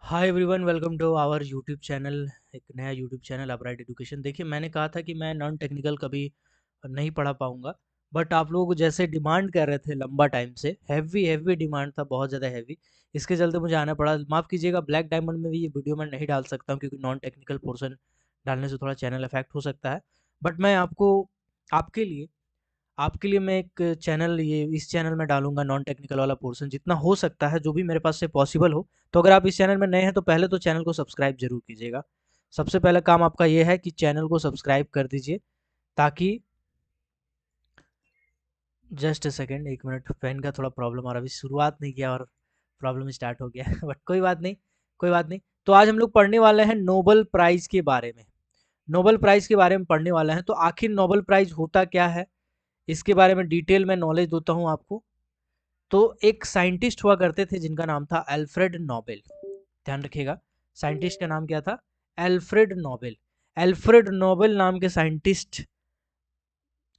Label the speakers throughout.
Speaker 1: Hi everyone, welcome to our YouTube channel. एक नया YouTube channel upright education. देखिए, मैंने कहा था कि मैं नॉन टेक्निकल कभी नहीं पढ़ा पाऊंगा, बट आप लोग जैसे डिमांड कर रहे थे लंबा टाइम से, हैवी हैवी डिमांड था, बहुत ज़्यादा हैवी। इसके चलते मुझे आना पड़ा। माफ़ कीजिएगा, ब्लैक डायमंड में भी ये वीडियो मैं नहीं डाल सकता हूँ क्योंकि नॉन टेक्निकल पोर्शन डालने से थोड़ा चैनल अफेक्ट हो सकता है। बट मैं आपको आपके लिए आपके लिए मैं एक चैनल, ये इस चैनल में डालूंगा नॉन टेक्निकल वाला पोर्शन जितना हो सकता है, जो भी मेरे पास से पॉसिबल हो। तो अगर आप इस चैनल में नए हैं तो पहले तो चैनल को सब्सक्राइब जरूर कीजिएगा। सबसे पहला काम आपका ये है कि चैनल को सब्सक्राइब कर दीजिए, ताकि जस्ट अ सेकेंड, एक मिनट, पेन का थोड़ा प्रॉब्लम आ रहा है। अभी शुरुआत नहीं किया और प्रॉब्लम स्टार्ट हो गया बट कोई बात नहीं, कोई बात नहीं। तो आज हम लोग पढ़ने वाले हैं नोबेल प्राइज़ के बारे में। नोबेल प्राइज़ के बारे में पढ़ने वाले हैं। तो आखिर नोबेल प्राइज़ होता क्या है, इसके बारे में डिटेल में नॉलेज देता हूँ आपको। तो एक साइंटिस्ट हुआ करते थे जिनका नाम था अल्फ्रेड नोबेल। ध्यान रखिएगा, साइंटिस्ट का नाम क्या था? Alfred Nobel. अल्फ्रेड नोबेल नाम के साइंटिस्ट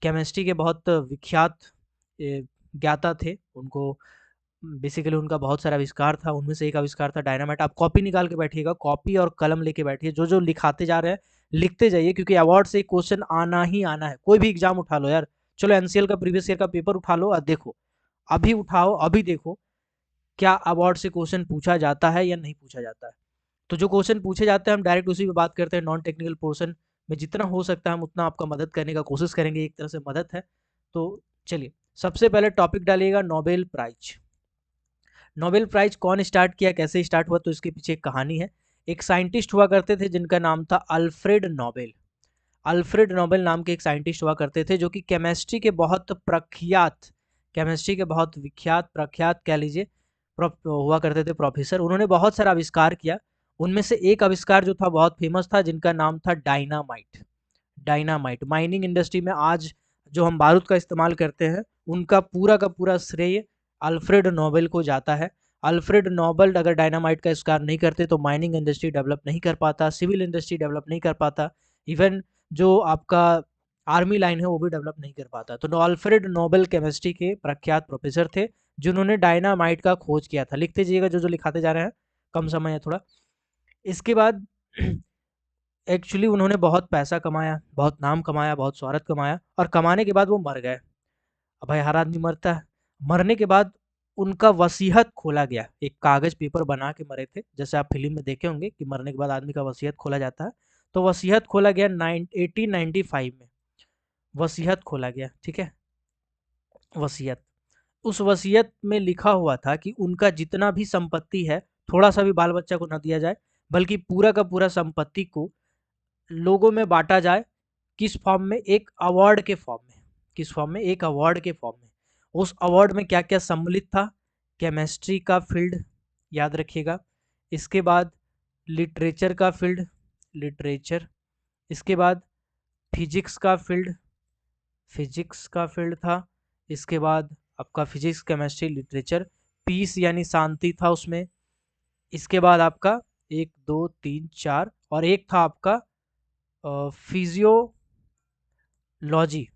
Speaker 1: केमिस्ट्री के बहुत विख्यात ज्ञाता थे। उनको बेसिकली उनका बहुत सारा आविष्कार था, उनमें से एक आविष्कार था डायनामाइट। आप कॉपी निकाल के बैठिएगा, कॉपी और कलम लेके बैठिए, जो जो लिखाते जा रहे हैं लिखते जाइए, क्योंकि अवार्ड से क्वेश्चन आना ही आना है। कोई भी एग्जाम उठा लो यार, चलो एनसीएल का प्रीवियस ईयर का पेपर उठा लो और देखो, अभी उठाओ, अभी देखो क्या अवार्ड से क्वेश्चन पूछा जाता है या नहीं पूछा जाता है। तो जो क्वेश्चन पूछे जाते हैं हम डायरेक्ट उसी पे बात करते हैं। नॉन टेक्निकल पोर्शन में जितना हो सकता है हम उतना आपका मदद करने का कोशिश करेंगे, एक तरह से मदद है। तो चलिए, सबसे पहले टॉपिक डालिएगा नोबेल प्राइज। नोबेल प्राइज कौन स्टार्ट किया, कैसे स्टार्ट हुआ, तो इसके पीछे एक कहानी है। एक साइंटिस्ट हुआ करते थे जिनका नाम था अल्फ्रेड नोबेल। अल्फ्रेड नोबेल नाम के एक साइंटिस्ट हुआ करते थे जो कि केमिस्ट्री के बहुत प्रख्यात, केमिस्ट्री के बहुत विख्यात प्रख्यात कह लीजिए, हुआ करते थे प्रोफेसर। उन्होंने बहुत सारा आविष्कार किया। उनमें से एक आविष्कार जो था बहुत फेमस था, जिनका नाम था डायनामाइट। डायनामाइट माइनिंग इंडस्ट्री में आज जो हम बारूद का इस्तेमाल करते हैं, उनका पूरा का पूरा श्रेय अल्फ्रेड नोबेल को जाता है। अल्फ्रेड नोबेल अगर डायनामाइट का आविष्कार नहीं करते तो माइनिंग इंडस्ट्री डेवलप नहीं कर पाता, सिविल इंडस्ट्री डेवलप नहीं कर पाता, इवन जो आपका आर्मी लाइन है वो भी डेवलप नहीं कर पाता। तो अल्फ्रेड नोबेल केमिस्ट्री के प्रख्यात प्रोफेसर थे जिन्होंने डायनामाइट का खोज किया था। लिखते जाइएगा जो जो लिखाते जा रहे हैं, कम समय है थोड़ा। इसके बाद एक्चुअली उन्होंने बहुत पैसा कमाया, बहुत नाम कमाया, बहुत शोहरत कमाया, और कमाने के बाद वो मर गए। अब भाई हर आदमी मरता है। मरने के बाद उनका वसीयत खोला गया, एक कागज पेपर बना के मरे थे, जैसे आप फिल्म में देखे होंगे कि मरने के बाद आदमी का वसीयत खोला जाता है। तो वसीयत खोला गया 1895 में, वसीयत खोला गया, ठीक है। वसीयत, उस वसीयत में लिखा हुआ था कि उनका जितना भी संपत्ति है, थोड़ा सा भी बाल बच्चा को न दिया जाए, बल्कि पूरा का पूरा संपत्ति को लोगों में बांटा जाए। किस फॉर्म में? एक अवार्ड के फॉर्म में। किस फॉर्म में? एक अवार्ड के फॉर्म में। उस अवार्ड में क्या क्या सम्मिलित था? केमिस्ट्री का फील्ड, याद रखिएगा। इसके बाद लिटरेचर का फील्ड, लिटरेचर। इसके बाद फिजिक्स का फील्ड, फिजिक्स का फील्ड था। इसके बाद आपका फिजिक्स, केमिस्ट्री, लिटरेचर। पीस यानी शांति था उसमें। इसके बाद आपका एक दो तीन चार, और एक था आपका फिजियोलॉजी।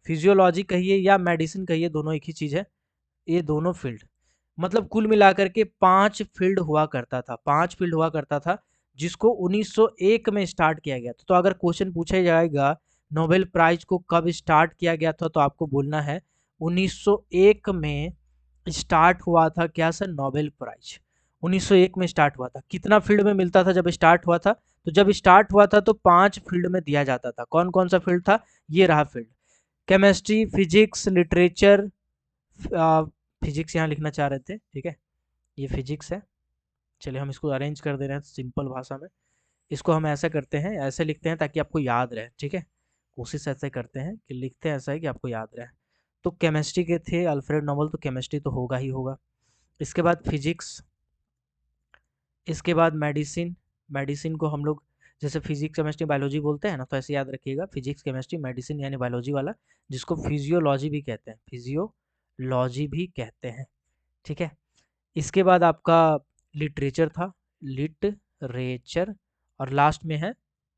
Speaker 1: फिजियोलॉजी कहिए या मेडिसिन कहिए, दोनों एक ही चीज़ है। ये दोनों फील्ड, मतलब कुल मिलाकर के 5 फील्ड हुआ करता था, 5 फील्ड हुआ करता था, जिसको 1901 में स्टार्ट किया गया था। तो अगर क्वेश्चन पूछा जाएगा नोबेल प्राइज को कब स्टार्ट किया गया था, तो आपको बोलना है 1901 में स्टार्ट हुआ था। क्या सर? नोबेल प्राइज 1901 में स्टार्ट हुआ था। कितना फील्ड में मिलता था जब स्टार्ट हुआ था? तो जब स्टार्ट हुआ था तो 5 फील्ड में दिया जाता था। कौन कौन सा फील्ड था? ये रहा field, chemistry, physics, literature. Physics यहाँ लिखना चाह रहे थे, ठीक है, ये फिजिक्स है। चलिए हम इसको अरेंज कर दे रहे हैं सिंपल भाषा में। इसको हम ऐसा करते हैं, ऐसे लिखते हैं ताकि आपको याद रहे, ठीक है। कोशिश ऐसे करते हैं कि लिखते हैं ऐसा है कि आपको याद रहे। तो केमिस्ट्री के थे अल्फ्रेड नोबेल, तो केमिस्ट्री तो होगा ही होगा। इसके बाद फिजिक्स, इसके बाद मेडिसिन। मेडिसिन को हम लोग जैसे फिजिक्स, केमिस्ट्री, बायोलॉजी बोलते हैं ना, तो ऐसे याद रखिएगा, फिजिक्स, केमिस्ट्री, मेडिसिन यानी बायोलॉजी वाला, जिसको फिजियोलॉजी भी कहते हैं, फिजियोलॉजी भी कहते हैं, ठीक है। इसके बाद आपका लिटरेचर था, लिटरेचर। और लास्ट में है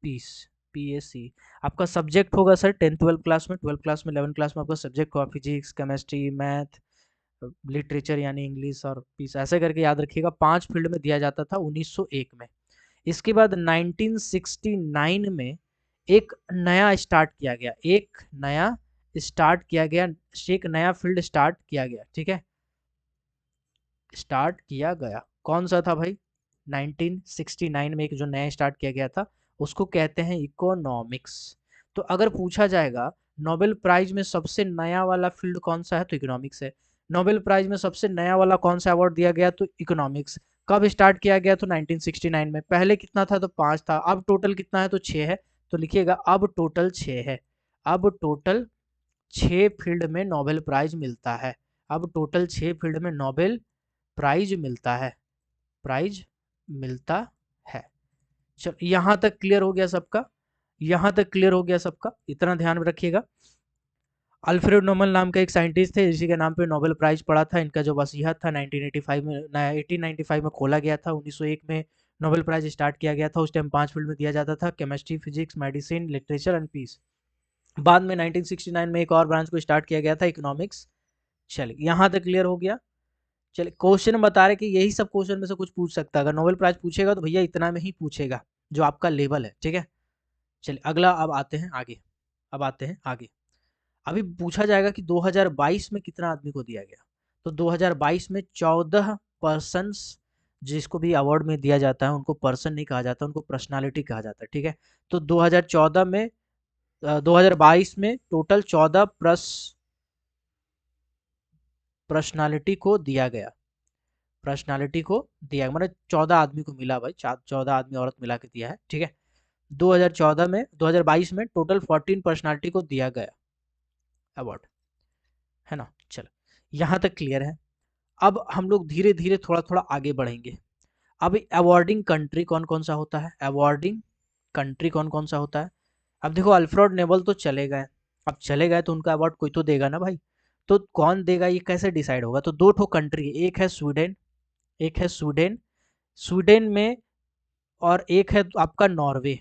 Speaker 1: पीस, पीएसी। आपका सब्जेक्ट होगा सर 10th 12th क्लास में, 12th क्लास में, 11th क्लास में आपका सब्जेक्ट होगा फिजिक्स, केमिस्ट्री, मैथ, लिटरेचर यानी इंग्लिश और पीस, ऐसे करके याद रखिएगा। 5 फील्ड में दिया जाता था 1901 में। इसके बाद 1969 में एक नया स्टार्ट किया गया, एक नया फील्ड स्टार्ट किया गया, ठीक है, स्टार्ट किया गया। कौन सा था भाई? 1969 में एक जो नया स्टार्ट किया गया था उसको कहते हैं इकोनॉमिक्स। तो अगर पूछा जाएगा नोबेल प्राइज में सबसे नया वाला फील्ड कौन सा है, तो इकोनॉमिक्स है। नोबेल प्राइज में सबसे नया वाला कौन सा अवार्ड दिया गया, तो इकोनॉमिक्स। कब स्टार्ट किया गया, तो 1969 में। पहले कितना था, तो 5 था। अब टोटल कितना है, तो 6 है। तो लिखिएगा अब टोटल 6 है। अब टोटल 6 फील्ड में नोबेल प्राइज मिलता है। अब टोटल 6 फील्ड में नोबेल प्राइज मिलता है, प्राइज मिलता है। चल यहाँ तक क्लियर हो गया सबका? यहाँ तक क्लियर हो गया सबका? इतना ध्यान में रखिएगा। अल्फ्रेड नोबेल नाम का एक साइंटिस्ट थे, इसी के नाम पे नोबेल प्राइज पड़ा था। इनका जो वसीयत था 1895 में खोला गया था। 1901 में नोबेल प्राइज स्टार्ट किया गया था। उस टाइम 5 फील्ड में दिया जाता था, chemistry, physics, medicine, literature and peace. बाद में 1969 में एक और ब्रांच को स्टार्ट किया गया था, इकोनॉमिक्स। चलिए यहाँ तक क्लियर हो गया। चलिए क्वेश्चन बता रहे कि यही सब क्वेश्चन में से कुछ पूछ सकता है। अगर नोबेल प्राइज पूछेगा तो भैया इतना में ही पूछेगा जो आपका लेवल है, ठीक है। चलिए अगला अब आते हैं आगे। अभी पूछा जाएगा कि 2022 में कितना आदमी को दिया गया। तो 2022 में 14 पर्सन्स, जिसको भी अवार्ड में दिया जाता है उनको पर्सन नहीं कहा जाता, उनको पर्सनालिटी कहा जाता है, ठीक है। तो 2022 में टोटल 14 पर्सनालिटी को दिया गया, मतलब 14 आदमी को मिला भाई, 14 आदमी औरत मिला के दिया है, ठीक है। 2022 में टोटल 14 पर्सनालिटी को दिया गया अवार्ड, है ना। चलो यहाँ तक क्लियर है। अब हम लोग धीरे धीरे थोड़ा थोड़ा आगे बढ़ेंगे। अब अवार्डिंग कंट्री कौन कौन सा होता है, अवार्डिंग कंट्री कौन कौन सा होता है। अब देखो अल्फ्रेड नोबेल तो चले गए, अब चले गए तो उनका अवार्ड कोई तो देगा ना भाई। तो कौन देगा ये कैसे डिसाइड होगा, तो दो ठो कंट्री है, एक है स्वीडन, स्वीडन में, और एक है आपका नॉर्वे।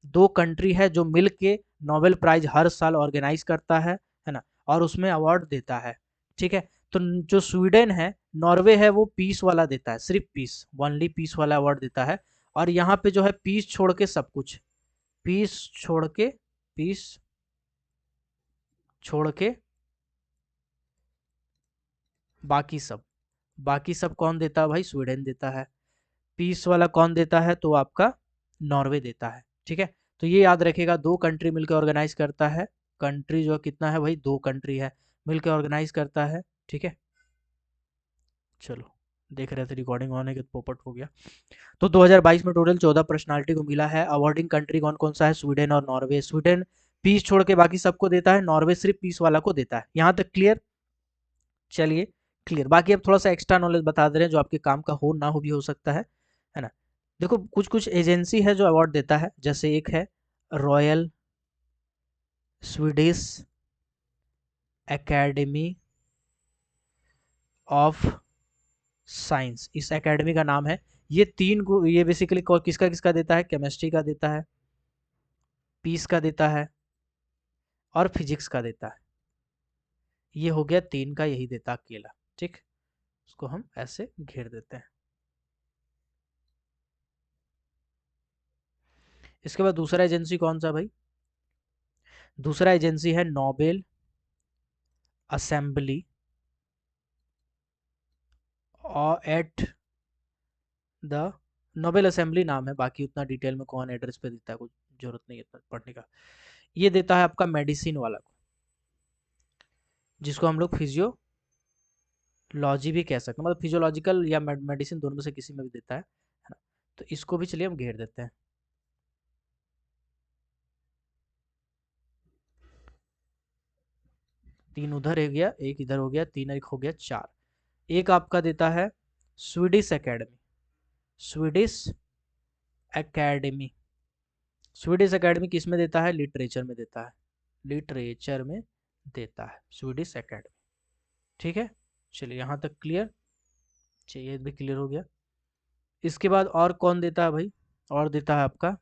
Speaker 1: दो कंट्री है जो मिल के नोबेल प्राइज हर साल ऑर्गेनाइज करता है ना, और उसमें अवार्ड देता है, ठीक है। तो जो स्वीडन है, नॉर्वे है, वो पीस वाला देता है, सिर्फ पीस, ओनली पीस वाला अवार्ड देता है। और यहाँ पे जो है पीस छोड़ के सब कुछ, पीस छोड़ के, पीस छोड़ के बाकी सब, बाकी सब कौन देता है भाई, स्वीडन देता है। पीस वाला कौन देता है, तो आपका नॉर्वे देता है, ठीक है। तो ये याद रखिएगा, दो कंट्री मिलकर ऑर्गेनाइज करता है। कंट्री जो कितना है भाई, दो कंट्री है मिलकर ऑर्गेनाइज करता है, ठीक है। चलो देख रहे थे रिकॉर्डिंग होने के पोपट हो गया। तो 2022 में टोटल 14 पर्सनालिटी को मिला है। अवार्डिंग कंट्री कौन कौन सा है, स्वीडन और नॉर्वे। स्वीडन पीस छोड़ के बाकी सबको देता है, नॉर्वे सिर्फ पीस वाला को देता है। यहाँ तक क्लियर? चलिए क्लियर। बाकी अब थोड़ा सा एक्स्ट्रा नॉलेज बता दे रहे हैं जो आपके काम का हो ना हो भी हो सकता है ना। देखो कुछ कुछ एजेंसी है जो अवार्ड देता है, जैसे एक है royal Swedish academy of science, इस एकेडमी का नाम है। ये तीन को, ये बेसिकली किसका किसका देता है, केमिस्ट्री का देता है, पीस का देता है, और फिजिक्स का देता है। ये हो गया तीन का, यही देता अकेला, ठीक। उसको हम ऐसे घेर देते हैं। इसके बाद दूसरा एजेंसी कौन सा भाई, दूसरा एजेंसी है नोबेल असेंबली और एट द, नोबेल असेंबली नाम है, बाकी उतना डिटेल में कौन एड्रेस पे देता है कुछ जरूरत नहीं है पढ़ने का। ये देता है आपका मेडिसिन वाला को, जिसको हम लोग फिजियोलॉजी भी कह सकते हैं, मतलब फिजियोलॉजिकल या मेडिसिन दोनों में से किसी में भी देता है ना। तो इसको भी चलिए हम घेर देते हैं। तीन उधर हो गया, एक इधर हो गया, तीन एक हो गया, चार। एक आपका देता है Swedish academy, Swedish academy. Swedish academy किस में देता है, लिटरेचर में देता है, लिटरेचर में देता है स्वीडिश एकेडमी, ठीक है। चलिए यहाँ तक क्लियर, चलिए भी क्लियर हो गया। इसके बाद और कौन देता है भाई, और देता है आपका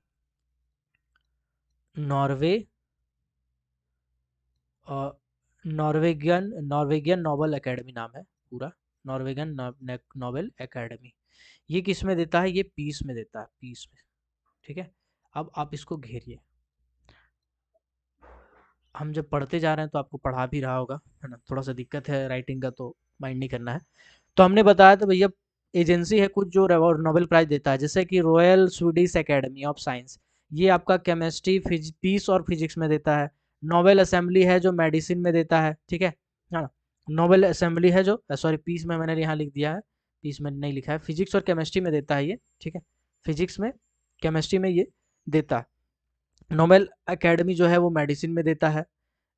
Speaker 1: नॉर्वे, नॉर्वेगियन नोबेल एकेडमी नाम है पूरा, नॉर्वेगियन नोबेल एकेडमी। ये किस में देता है, ये पीस में देता है, पीस में, ठीक है, अब आप इसको घेरिए। हम जब पढ़ते जा रहे हैं तो आपको पढ़ा भी रहा होगा, है ना, थोड़ा सा दिक्कत है राइटिंग का तो माइंड नहीं करना है। तो हमने बताया था भैया एजेंसी है कुछ जो नोबेल प्राइज देता है, जैसे कि royal Swedish academy of science, ये आपका केमिस्ट्री पीस और फिजिक्स में देता है। नोबेल असेंबली है जो मेडिसिन में देता है, ठीक है। हाँ, नोबेल असेंबली है जो, सॉरी पीस में मैंने यहाँ लिख दिया है, पीस में नहीं लिखा है, फिजिक्स और केमिस्ट्री में देता है ये, ठीक है, फिजिक्स में केमिस्ट्री में ये देता है। नोबेल एकेडमी जो है वो मेडिसिन में देता है,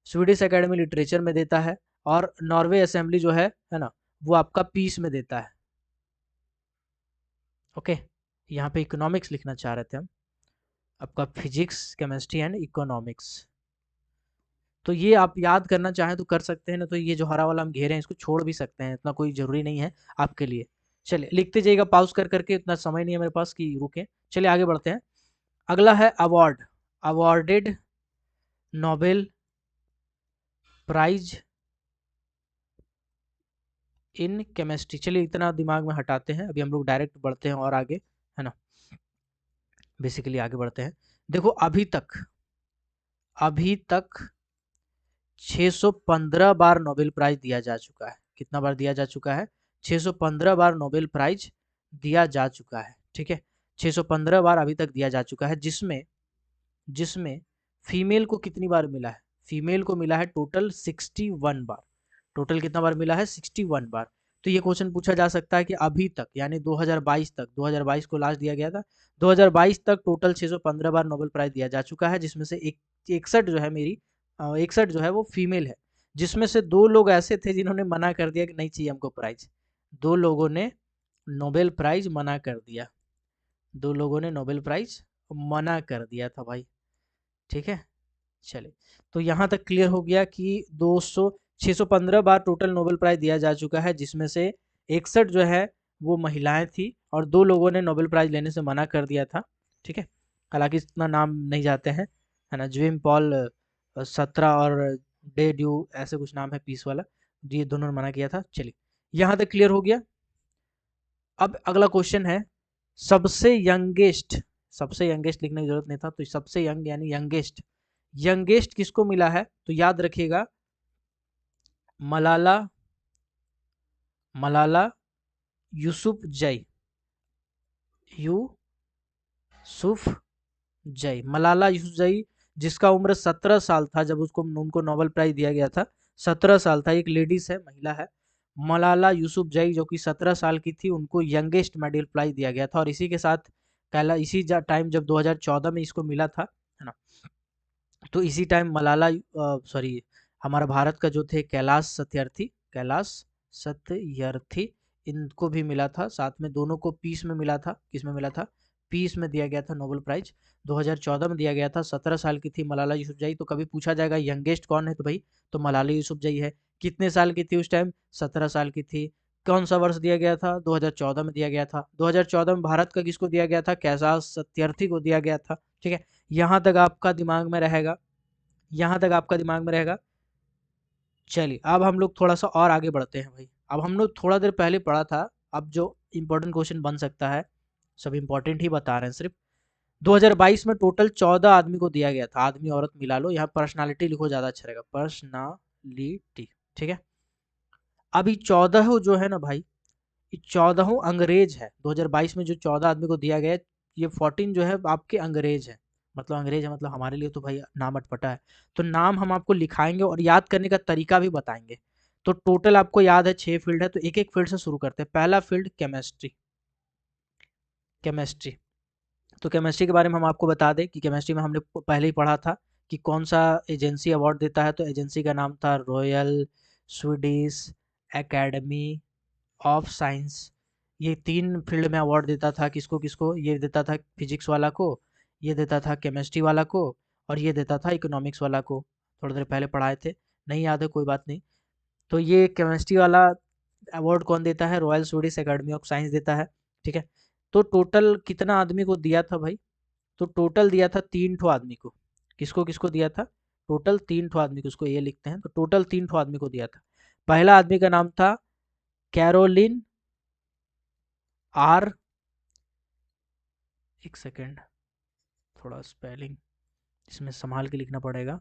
Speaker 1: स्वीडिश एकेडमी लिटरेचर में देता है, और नॉर्वे असेंबली जो है ना, वो आपका पीस में देता है। ओके, यहाँ पे इकोनॉमिक्स लिखना चाह रहे थे हम, आपका फिजिक्स केमिस्ट्री एंड इकोनॉमिक्स। तो ये आप याद करना चाहें तो कर सकते हैं, ना तो ये जो हरा वाला हम घेरे हैं इसको छोड़ भी सकते हैं, इतना कोई ज़रूरी नहीं है आपके लिए। चलिए लिखते जाइएगा पॉज़ कर करके, इतना समय नहीं है मेरे पास कि रुकें। चलिए आगे बढ़ते हैं। अगला है award, awarded Nobel prize in chemistry. चलिए इतना दिमाग में हटाते हैं, अभी हम लोग डायरेक्ट बढ़ते हैं और आगे, है ना, बेसिकली आगे बढ़ते हैं। देखो अभी तक 615 बार नोबेल प्राइज दिया जा चुका है। कितना बार दिया जा चुका है? 615 बार नोबेल प्राइज दिया जा चुका है, ठीक है। 615 बार अभी तक दिया जा चुका है, जिसमें जिसमें फीमेल को कितनी बार मिला है? फीमेल को मिला है टोटल 61 बार। टोटल कितना बार मिला है? 61 बार। तो ये क्वेश्चन पूछा जा सकता है कि अभी तक यानी 2022 तक, 2022 को लास्ट दिया गया था, 2022 तक टोटल 615 बार नोबेल प्राइज दिया जा चुका है, जिसमें से 61 जो है मेरी 61 जो है वो फीमेल है, जिसमें से 2 लोग ऐसे थे जिन्होंने मना कर दिया कि नहीं चाहिए हमको प्राइज। 2 लोगों ने नोबेल प्राइज मना कर दिया, 2 लोगों ने नोबेल प्राइज मना कर दिया था भाई, ठीक है। चलिए, तो यहाँ तक क्लियर हो गया कि 615 बार टोटल नोबेल प्राइज दिया जा चुका है, जिसमें से 61 जो है वो महिलाएं थी, और 2 लोगों ने नोबेल प्राइज लेने से मना कर दिया था, ठीक है। हालांकि इतना नाम नहीं जाते हैं, है ना, ज्विम पॉल 17 और डे ड्यू ऐसे कुछ नाम है पीस वाला, ये दोनों ने मना किया था। चलिए यहाँ तक क्लियर हो गया। अब अगला क्वेश्चन है, सबसे यंगेस्ट, सबसे यंगेस्ट लिखने की जरूरत नहीं था, तो सबसे यंग यानी यंगेस्ट, यंगेस्ट किसको मिला है? तो याद रखिएगा, मलाला, मलाला यूसुफजई, यूसुफजई, मलाला यूसुफजई, जिसका उम्र 17 साल था जब उसको उनको नोबेल प्राइज दिया गया था। 17 साल था, एक लेडीज है, महिला है, मलाला यूसुफजई, जो कि 17 साल की थी, उनको यंगेस्ट मेडल प्राइज दिया गया था। और इसी के साथ कहला, इसी टाइम जब 2014 में इसको मिला था, है ना, तो इसी टाइम मलाला सॉरी हमारा भारत का जो थे कैलाश सत्यार्थी, कैलाश सत्यार्थी, इनको भी मिला था साथ में, दोनों को पीस में मिला था। किस में मिला था? पीस में दिया गया था नोबेल प्राइज, 2014 में दिया गया था। 17 साल की थी मलाला यूसुफजई। तो कभी पूछा जाएगा यंगेस्ट कौन है, तो भाई तो मलाला यूसुफजई है। कितने साल की थी उस टाइम? 17 साल की थी। कौन सा वर्ष दिया गया था? 2014 में दिया गया था। 2014 में भारत का किसको दिया गया था? कैलाश सत्यार्थी को दिया गया था, ठीक है। यहाँ तक आपका दिमाग में रहेगा, यहाँ तक आपका दिमाग में रहेगा। चलिए अब हम लोग थोड़ा सा और आगे बढ़ते हैं भाई। अब हम लोग थोड़ा देर पहले पढ़ा था, अब जो इम्पोर्टेंट क्वेश्चन बन सकता है, सब इम्पोर्टेंट ही बता रहे हैं सिर्फ। 2022 में टोटल 14 आदमी को दिया गया था, आदमी औरत मिला लो, यहाँ पर्सनालिटी लिखो ज़्यादा अच्छा रहेगा, पर्सनालिटी, ठीक है। अभी 14 जो है ना भाई, ये 14 अंग्रेज है। 2022 में जो 14 आदमी को दिया गया है, ये 14 जो है आपके अंग्रेज है, मतलब अंग्रेज है, मतलब हमारे लिए तो भाई नाम अटपटा है। तो नाम हम आपको लिखाएंगे और याद करने का तरीका भी बताएंगे। तो टोटल आपको याद है 6 फील्ड है, तो एक एक फील्ड से शुरू करते हैं। पहला फील्ड केमिस्ट्री, केमिस्ट्री। तो केमिस्ट्री के बारे में हम आपको बता दें कि केमिस्ट्री में हमने पहले ही पढ़ा था कि कौन सा एजेंसी अवार्ड देता है। तो एजेंसी का नाम था royal Swedish academy of science. ये 3 फील्ड में अवार्ड देता था, किसको किसको? ये देता था फिजिक्स वाला को, ये देता था केमिस्ट्री वाला को, और ये देता था इकोनॉमिक्स वाला को। थोड़ी देर पहले पढ़ाए थे, नहीं याद है कोई बात नहीं। तो ये केमिस्ट्री वाला अवार्ड कौन देता है? Royal Swedish academy of science देता है, ठीक है। तो टोटल कितना आदमी को दिया था भाई? तो टोटल दिया था 3 ठो आदमी को। किसको किसको दिया था? टोटल 3 ठो आदमी को, उसको ये लिखते हैं। तो टोटल 3 ठो आदमी को दिया था। पहला आदमी का नाम था कैरोलिन आर, एक सेकेंड, थोड़ा स्पेलिंग इसमें संभाल के लिखना पड़ेगा,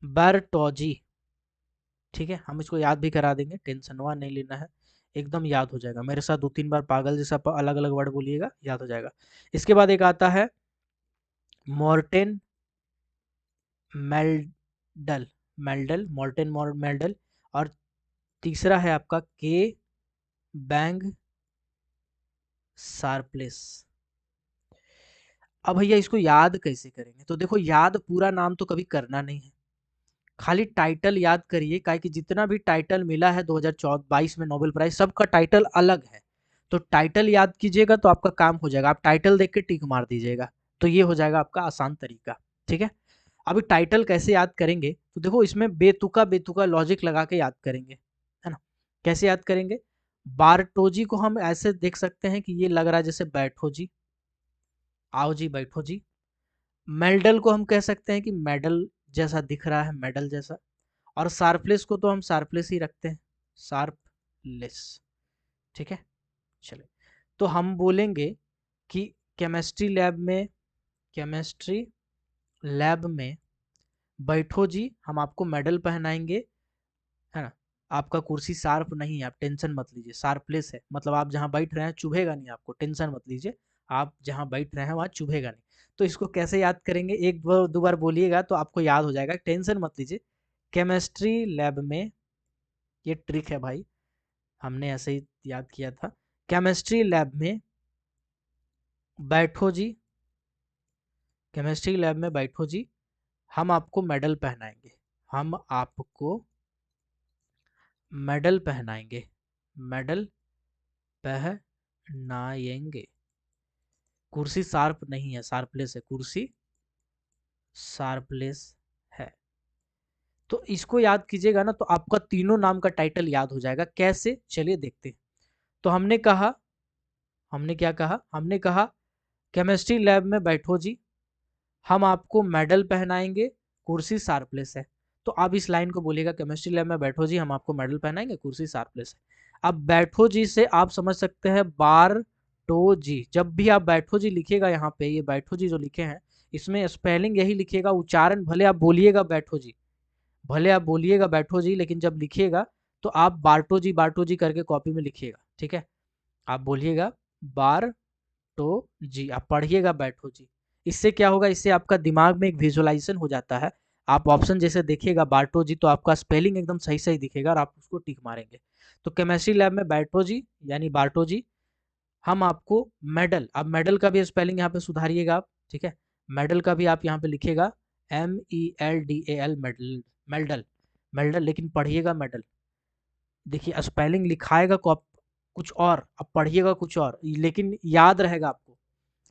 Speaker 1: बर्टोजी। ठीक है, हम इसको याद भी करा देंगे, टेंशन वहाँ नहीं लेना है, एकदम याद हो जाएगा। मेरे साथ 2-3 बार पागल जैसा अलग अलग वर्ड बोलिएगा, याद हो जाएगा। इसके बाद एक आता है मॉर्टेन मेल्डल, मेल्डल। और तीसरा है आपका के बैंग सार्प्लेस। अब भैया इसको याद कैसे करेंगे? तो देखो, याद पूरा नाम तो कभी करना नहीं है, खाली टाइटल याद करिए, काहे कि जितना भी टाइटल मिला है 2022 में नोबेल प्राइज, सबका टाइटल अलग है। तो टाइटल याद कीजिएगा तो आपका काम हो जाएगा, आप टाइटल देख के टिक मार दीजिएगा, तो ये हो जाएगा आपका आसान तरीका। ठीक है, अभी टाइटल कैसे याद करेंगे? तो देखो, इसमें बेतुका बेतुका लॉजिक लगा के याद करेंगे, है ना? कैसे याद करेंगे? बारटोजी को हम ऐसे देख सकते हैं कि ये लग रहा है जैसे बैठो जी, आओ जी बैठो जी। मेल्डल को हम कह सकते हैं कि मेडल जैसा दिख रहा है, मेडल जैसा। और शार्पलेस को तो हम शार्पलेस ही रखते हैं, शार्पलेस। ठीक है, चलिए, तो हम बोलेंगे कि केमिस्ट्री लैब में, केमिस्ट्री लैब में बैठो जी, हम आपको मेडल पहनाएंगे, है ना? आपका कुर्सी शार्प नहीं है, आप टेंशन मत लीजिए, शार्पलेस है, मतलब आप जहाँ बैठ रहे हैं चुभेगा नहीं आपको, टेंशन मत लीजिए, आप जहाँ बैठ रहे हैं वहाँ चुभेगा नहीं। तो इसको कैसे याद करेंगे? एक बार दो बार बोलिएगा तो आपको याद हो जाएगा, टेंशन मत लीजिए। केमिस्ट्री लैब में, ये ट्रिक है भाई, हमने ऐसे ही याद किया था। केमिस्ट्री लैब में बैठो जी, केमिस्ट्री लैब में बैठो जी, हम आपको मेडल पहनाएंगे, हम आपको मेडल पहनाएंगे, मेडल पहनाएंगे। कुर्सी शार्प नहीं है, शार्पलेस है, कुर्सी शार्पलेस है। तो इसको याद कीजिएगा ना, तो आपका तीनों नाम का टाइटल याद हो जाएगा। कैसे? चलिए देखते हैं। तो हमने कहा, हमने क्या कहा? हमने कहा केमिस्ट्री लैब में बैठो जी, हम आपको मेडल पहनाएंगे, कुर्सी शार्पलेस है। तो आप इस लाइन को बोलिएगा, केमिस्ट्री लैब में बैठो जी, हम आपको मेडल पहनाएंगे, कुर्सी शार्पलेस है। अब बैठो जी से आप समझ सकते हैं बार टो जी, जब भी आप बैठो जी लिखिएगा, यहाँ पे ये बैठो जी जो लिखे हैं, इसमें स्पेलिंग यही लिखिएगा, उच्चारण भले आप बोलिएगा बैठो जी, भले आप बोलिएगा बैठो जी, लेकिन जब लिखिएगा तो आप बार्टो जी करके कॉपी में लिखिएगा। ठीक है, आप बोलिएगा बार तो जी, आप पढ़िएगा बैठो जी। इससे क्या होगा? इससे आपका दिमाग में एक विजुअलाइजेशन हो जाता है। आप ऑप्शन जैसे देखिएगा बार्टो जी, तो आपका स्पेलिंग एकदम सही सही दिखेगा और आप उसको टिक मारेंगे। तो केमिस्ट्री लैब में बैठो जी यानी बार्टो जी, हम आपको मेडल, अब मेडल का भी स्पेलिंग यहाँ पे सुधारिएगा आप। ठीक है, मेडल का भी आप यहाँ पे लिखिएगा MELDAL, मेडल, मेडल, मेडल, लेकिन पढ़िएगा मेडल। देखिए, स्पेलिंग लिखाएगा कुछ और, अब पढ़िएगा कुछ और, लेकिन याद रहेगा आपको,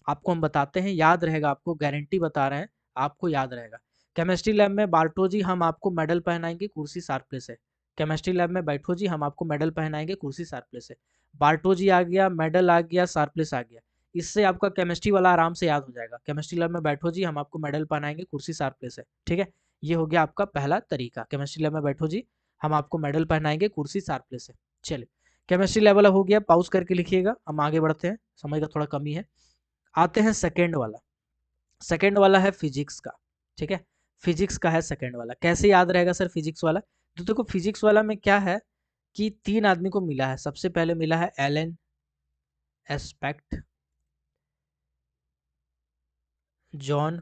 Speaker 1: आपको हम बताते हैं, याद रहेगा आपको, गारंटी बता रहे हैं, आपको याद रहेगा। केमिस्ट्री लैब में बार्टो जी, हम आपको मेडल पहनाएंगे, कुर्सी शार्पलेस है। केमिस्ट्री लैब में बैठो जी, हम आपको मेडल पहनाएंगे, कुर्सी शार्पलेस है। बार्टो जी आ गया, मेडल आ गया, शार्पलेस आ गया। इससे आपका केमिस्ट्री वाला आराम से याद हो जाएगा। केमिस्ट्री लैब में बैठो जी, हम आपको मेडल पहनाएंगे, कुर्सी शार्पलेस है। ठीक है, ये हो गया आपका पहला तरीका, केमिस्ट्री लैब में बैठो जी, हम आपको मेडल पहनाएंगे, कुर्सी शार्पलेस है। चलिए, केमिस्ट्री लेवल हो गया, पॉज करके लिखिएगा, हम आगे बढ़ते हैं, समय का थोड़ा कमी है। आते हैं सेकेंड वाला, सेकेंड वाला है फिजिक्स का। ठीक है, फिजिक्स का है सेकेंड वाला। कैसे याद रहेगा सर फिजिक्स वाला? तो देखो, फिजिक्स वाला में क्या है कि 3 आदमी को मिला है। सबसे पहले मिला है Elon aspect, John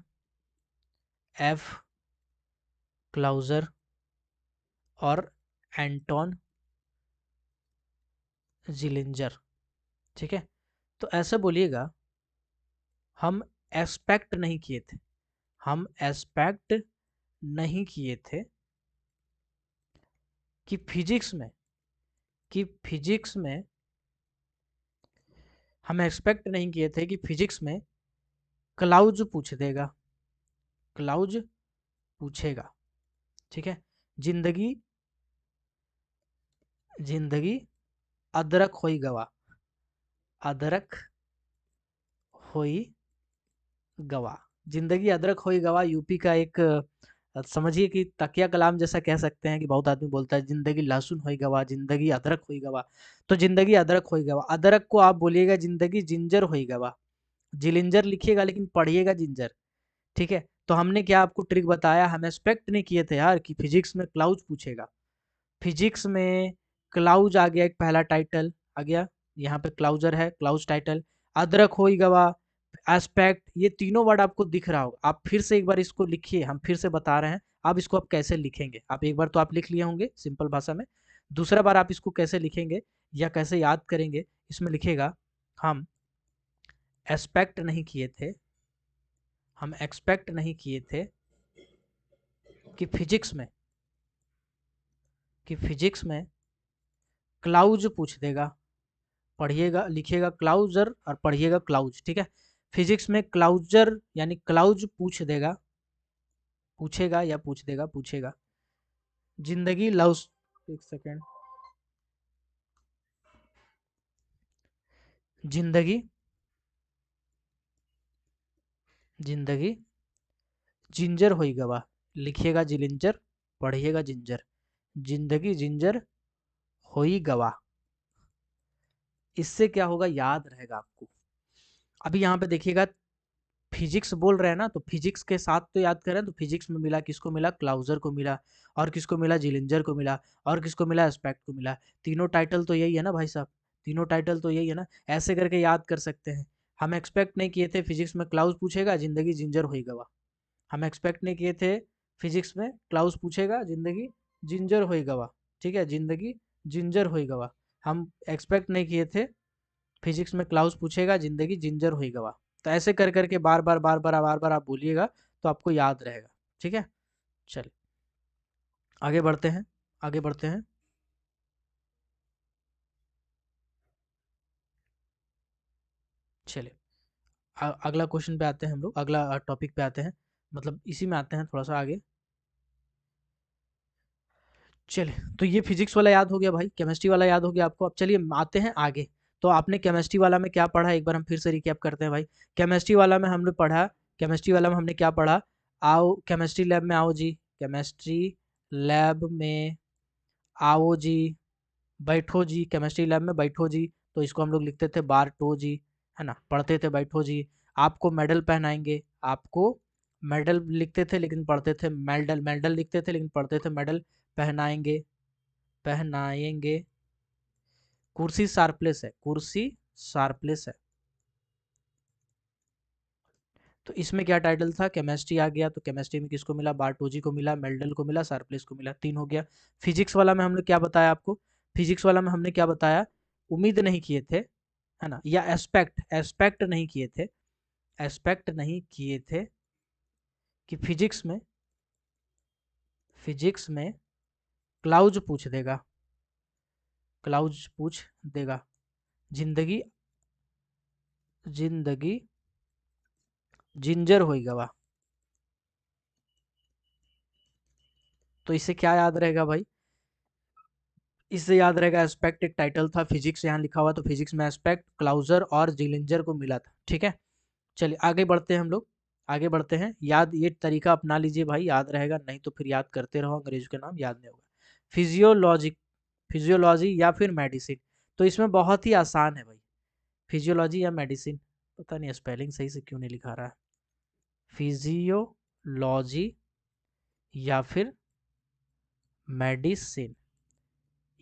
Speaker 1: F closure और एंटोन जिलिंजर। ठीक है, तो ऐसा बोलिएगा, हम एक्सपेक्ट नहीं किए थे, हम एक्सपेक्ट नहीं किए थे कि फिजिक्स में, कि फिजिक्स में हम एक्सपेक्ट नहीं किए थे कि फिजिक्स में क्लाउज पूछ देगा, क्लाउज पूछेगा। ठीक है, जिंदगी, जिंदगी अदरक होई गवा, अदरक होई गवा, जिंदगी अदरक होई गवा, यूपी का एक समझिए कि तकिया कलाम जैसा कह सकते हैं, कि बहुत आदमी बोलता है जिंदगी लहसुन होई गवा, जिंदगी अदरक होई गवा। तो जिंदगी अदरक होई गवा, अदरक को आप बोलिएगा जिंदगी जिंजर होई गवा, जिलिंजर लिखिएगा लेकिन पढ़िएगा जिंजर, ठीक है। तो हमने क्या आपको ट्रिक बताया, हम एक्सपेक्ट नहीं किए थे यार कि फिजिक्स में क्लाउज पूछेगा। फिजिक्स में क्लाउज आ गया, एक पहला टाइटल आ गया, यहाँ पे क्लाउजर है, क्लाउज टाइटल। अदरक होई गवा, एस्पेक्ट, ये तीनों वर्ड आपको दिख रहा होगा। आप फिर से एक बार इसको लिखिए, हम फिर से बता रहे हैं। अब इसको आप कैसे लिखेंगे, आप एक बार तो आप लिख लिए होंगे सिंपल भाषा में, दूसरा बार आप इसको कैसे लिखेंगे या कैसे याद करेंगे, इसमें लिखेगा हम एक्सपेक्ट नहीं किए थे, हम एक्सपेक्ट नहीं किए थे कि फिजिक्स में, कि फिजिक्स में क्लाउज पूछ देगा, पढ़िएगा लिखिएगा क्लाउजर और पढ़िएगा क्लाउज, ठीक है। फिजिक्स में क्लाउजर यानी क्लाउज पूछ देगा, पूछेगा या पूछ देगा, पूछेगा। जिंदगी लव, एक सेकेंड, जिंदगी, जिंदगी जिंजर होई गवा, लिखिएगा जिलिंजर, पढ़िएगा जिंजर। जिंदगी जिंजर होई गवा, इससे क्या होगा, याद रहेगा आपको। अभी यहाँ पे देखिएगा फिजिक्स बोल रहे हैं ना, तो फिजिक्स के साथ तो याद करें, तो फिजिक्स में मिला किसको, मिला क्लाउजर को मिला, और किसको मिला, जिलिंजर को मिला, और किसको मिला, एस्पेक्ट को मिला। तीनों टाइटल तो यही है ना भाई साहब, तीनों टाइटल तो यही है ना, ऐसे करके याद कर सकते हैं। हम एक्सपेक्ट नहीं किए थे फिजिक्स में क्लाउज पूछेगा, जिंदगी जिंजर होई गवा। हम एक्सपेक्ट नहीं किए थे फिजिक्स में क्लाउज पूछेगा, जिंदगी जिंजर होई गवा, ठीक है, जिंदगी जिंजर होई गवा। हम एक्सपेक्ट नहीं किए थे फिजिक्स में क्लाउस पूछेगा, जिंदगी जिंजर होई गवा। तो ऐसे कर करके बार बार बार बार बार बार आप बोलिएगा, तो आपको याद रहेगा, ठीक है। चलिए आगे बढ़ते हैं, आगे बढ़ते हैं। चलिए अगला क्वेश्चन पे आते हैं हम लोग, अगला टॉपिक पे आते हैं, मतलब इसी में आते हैं थोड़ा सा आगे। चलिए तो ये फिजिक्स वाला याद हो गया भाई, केमिस्ट्री वाला याद हो गया आपको। अब चलिए आते हैं आगे। तो आपने केमिस्ट्री वाला में क्या पढ़ा, एक बार हम फिर से रिकैप करते हैं भाई। केमिस्ट्री वाला में हमने पढ़ा, केमिस्ट्री वाला में हमने क्या पढ़ा, आओ केमिस्ट्री लैब में आओ जी, केमिस्ट्री लैब में आओ जी, बैठो जी, केमिस्ट्री लैब में बैठो जी। तो इसको हम लोग लिखते थे बारटो जी, है ना, पढ़ते थे बैठो जी। आपको मेडल पहनाएंगे, आपको मेडल लिखते थे लेकिन पढ़ते थे मेडल, मेडल लिखते थे लेकिन पढ़ते थे मेडल। पहनाएंगे, पहनाएंगे, कुर्सी शार्पलेस है, कुर्सी शार्पलेस है। तो इसमें क्या टाइटल था, केमिस्ट्री आ गया, तो केमिस्ट्री में किसको मिला, बार्टोजी को मिला, मेल्डल को मिला, शार्पलेस को मिला, 3 हो गया। फिजिक्स वाला में हमने क्या बताया आपको, फिजिक्स वाला में हमने क्या बताया, उम्मीद नहीं किए थे, है ना, या एस्पेक्ट, एस्पेक्ट नहीं किए थे, एस्पेक्ट नहीं किए थे कि फिजिक्स में, फिजिक्स में क्लाउज पूछ देगा, क्लाउज पूछ देगा। जिंदगी, जिंदगी जिंजर होई गवा। तो इससे क्या याद रहेगा भाई, इससे याद रहेगा एस्पेक्ट एक टाइटल था, फिजिक्स यहाँ लिखा हुआ, तो फिजिक्स में एस्पेक्ट, क्लाउजर और जिलिंजर को मिला था, ठीक है। चलिए आगे बढ़ते हैं हम लोग, आगे बढ़ते हैं। याद ये तरीका अपना लीजिए भाई, याद रहेगा, नहीं तो फिर याद करते रहो, अंग्रेज का नाम याद नहीं होगा। फिजियोलॉजी, फिजियोलॉजी या फिर मेडिसिन, तो इसमें बहुत ही आसान है भाई, फिजियोलॉजी या मेडिसिन, पता नहीं स्पेलिंग सही से क्यों नहीं लिखा रहा है, फिजियोलॉजी या फिर मेडिसिन,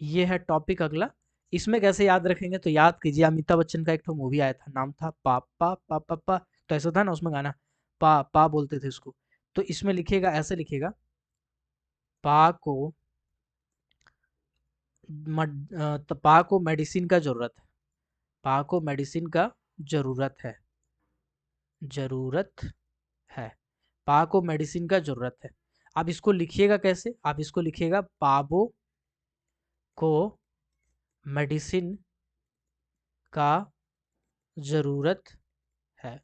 Speaker 1: ये है टॉपिक अगला। इसमें कैसे याद रखेंगे, तो याद कीजिए अमिताभ बच्चन का एक तो मूवी आया था, नाम था पापा पापा पा, तो ऐसा था ना उसमें गाना, पा पा बोलते थे उसको। तो इसमें लिखेगा, ऐसे लिखेगा, पा को तो पा को मेडिसिन का जरूरत है, पा को मेडिसिन का जरूरत है, जरूरत है, पा को मेडिसिन का जरूरत है। आप इसको लिखिएगा कैसे, आप इसको लिखिएगा पाबो को मेडिसिन का जरूरत है,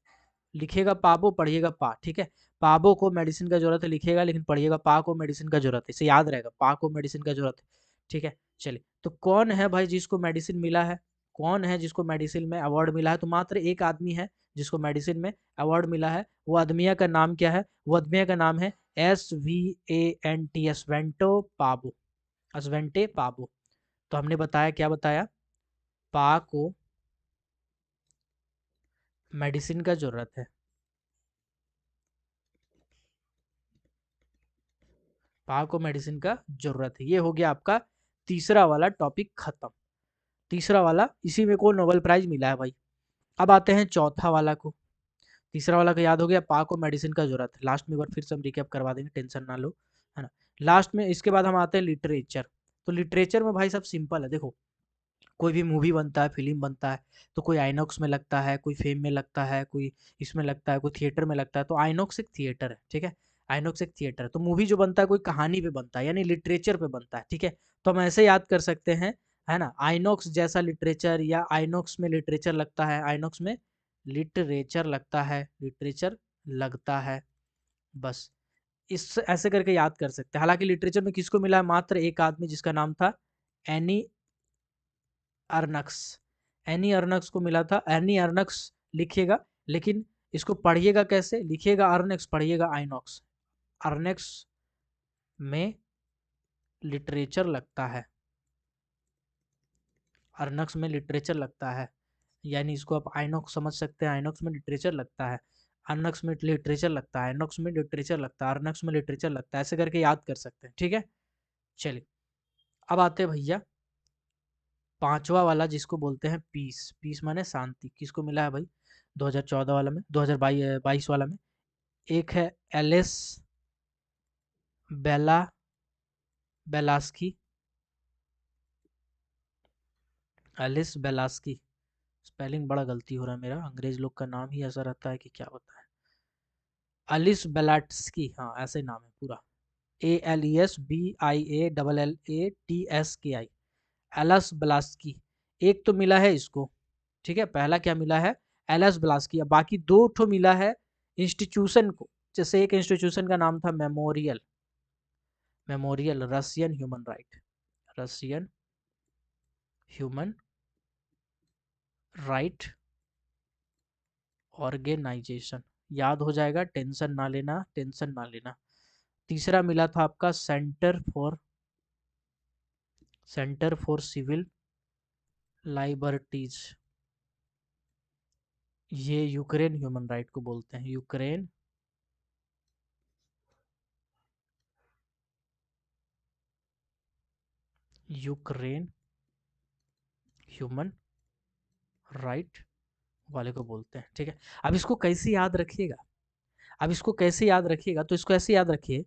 Speaker 1: लिखिएगा पाबो, पढ़िएगा पा, ठीक है। पाबो को मेडिसिन का जरूरत है लिखिएगा, लेकिन पढ़िएगा पा को मेडिसिन का जरूरत है, इसे याद रहेगा, पा को मेडिसिन का जरूरत है, ठीक है। चलिए तो कौन है भाई जिसको मेडिसिन मिला है, कौन है जिसको मेडिसिन में अवार्ड मिला है, तो मात्र एक आदमी है जिसको मेडिसिन में अवार्ड मिला है। वो आदमिया का नाम क्या है, वो आदमिया का नाम है SVANT, अस्वेंटो पाबो, अस्वेंटे पाबो। तो हमने बताया, क्या बताया, पा को मेडिसिन का जरूरत है। पा को मेडिसिन का जरूरत है। ये हो गया आपका तीसरा वाला टॉपिक खत्म। तीसरा वाला, इसी में को नोबेल प्राइज मिला है भाई। अब आते हैं चौथा वाला को। तीसरा वाला का याद हो गया, पा को मेडिसिन का जरूरत है। लास्ट में एक बार फिर से हम रिकैप करवा देंगे, टेंशन ना लो, है ना। लास्ट में इसके बाद हम आते हैं लिटरेचर। तो लिटरेचर में भाई सब सिंपल है, देखो कोई भी मूवी बनता है, फ़िल्म बनता है, तो कोई आइनॉक्स में लगता है, कोई फेम में लगता है, कोई इसमें लगता है, कोई थिएटर में लगता है। तो आइनॉक्स एक थिएटर है, ठीक है? आइनॉक्स एक थिएटर है। तो मूवी जो बनता है कोई कहानी पे बनता है, यानी लिटरेचर पे बनता है, ठीक है? तो हम ऐसे याद कर सकते हैं, है ना? आइनॉक्स जैसा लिटरेचर, या आइनॉक्स में लिटरेचर लगता है, आइनॉक्स में लिटरेचर लगता है, लिटरेचर लगता है, बस। इस ऐसे करके याद कर सकते हैं। हालाँकि लिटरेचर में किसको मिला है? मात्र एक आदमी, जिसका नाम था एनी अर्नक्स। एनी अर्नक्स को मिला था। एनी अर्नक्स लिखिएगा, लेकिन इसको पढ़िएगा कैसे? लिखिएगा अर्नक्स, पढ़िएगा आइनॉक्स। अर्नेक्स में लिटरेचर लगता है, अर्नक्स में लिटरेचर लगता है, यानी इसको आप आइनॉक्स समझ सकते हैं। आइनॉक्स में लिटरेचर लगता है, अर्नक्स में लिटरेचर लगता है, आइनॉक्स में लिटरेचर लगता है, अर्नक्स में लिटरेचर लगता है, ऐसे करके याद कर सकते हैं, ठीक है? चलिए, अब आते हैं भैया पांचवा वाला, जिसको बोलते हैं पीस। पीस माने शांति। किसको मिला है भाई? 2014 वाला में, 2022 वाला में। एक है एलिस बेला बेलास्की, एलिस बेलास्की। स्पेलिंग बड़ा गलती हो रहा है मेरा, अंग्रेज लोग का नाम ही ऐसा रहता है कि क्या बताएं। एलिस बेलाट्सकी, हाँ ऐसे ही नाम है पूरा। ALESBIALLATSKI, एलस बेलास्की। एक तो मिला है इसको, ठीक है? पहला क्या मिला है? एलएस ब्लास्की। अब बाकी दो ठो मिला है इंस्टीट्यूशन को। जैसे एक इंस्टीट्यूशन का नाम था memorial, memorial Russian human right, Russian human right organisation. याद हो जाएगा, टेंशन ना लेना, टेंशन ना लेना। तीसरा मिला था आपका सेंटर फॉर सिविल लाइबर्टीज। ये यूक्रेन ह्यूमन राइट को बोलते हैं, यूक्रेन यूक्रेन ह्यूमन राइट वाले को बोलते हैं, ठीक है? अब इसको कैसे याद रखिएगा? अब इसको कैसे याद रखिएगा? तो इसको ऐसे याद रखिए,